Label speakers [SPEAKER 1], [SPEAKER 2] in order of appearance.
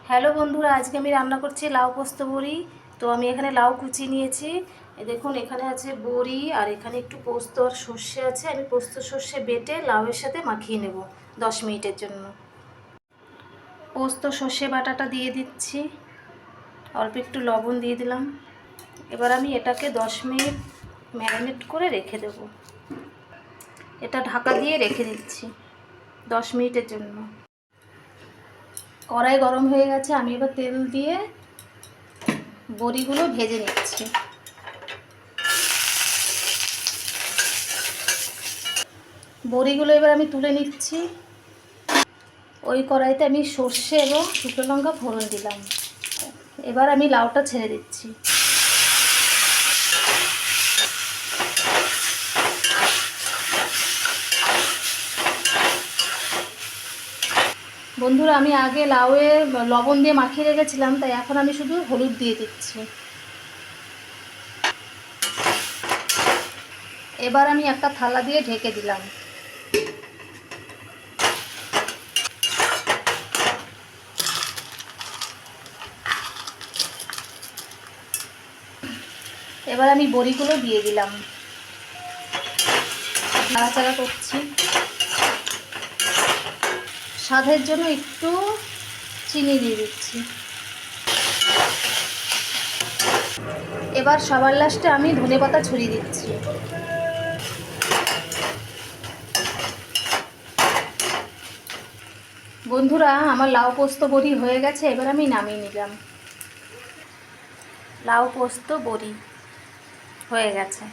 [SPEAKER 1] Hello বন্ধুরা, আজকে আমি রান্না করছি লাউ পোস্ত বড়ি। তো আমি এখানে লাউ কুচি নিয়েছি। দেখুন এখানে আছে বড়ি আর এখানে একটু পোস্ত আর সর্ষে আছে। আমি পোস্ত সর্ষে বেটে লাউয়ের সাথে মাখিয়ে নেব 10 মিনিটের জন্য। পোস্ত সর্ষে বাটাটা দিয়ে দিচ্ছি, অল্প একটু লবণ দিয়ে দিলাম। এবার আমি এটাকে 10 মিনিট ম্যারিনেট করে রেখে দেব। এটা ঢাকা দিয়ে রেখে দিচ্ছি 10 মিনিটের জন্য। কড়াই গরম হয়ে গেছে, আমি এবার তেল দিয়ে বড়িগুলো ভেজে নিচ্ছি। বড়িগুলো এবার আমি তুলে নিচ্ছি। ওই কড়াইতে আমি সর্ষে এবং শুকনো লঙ্কা ফোড়ন দিলাম। এবার আমি লাউটা ছেড়ে দিচ্ছি। বন্ধুরা, আমি আগে লাউয়ে লবণ দিয়ে মাখিয়ে রেখেছিলাম, তাই এখন আমি শুধু হলুদ দিয়ে দিচ্ছি। এবার আমি একটা থালা দিয়ে ঢেকে দিলাম। এবার আমি বড়িগুলো দিয়ে দিলাম, নাড়াচাড়া করছি। স্বাদের জন্য একটু চিনি দিয়ে দিচ্ছি। এবার সবার লাস্টে আমি ধনেপাতা ছড়িয়ে দিচ্ছি। বন্ধুরা, আমার লাউ পোস্ত বড়ি হয়ে গেছে। এবার আমি নামিয়ে নিলাম। লাউ পোস্ত বড়ি হয়ে গেছে।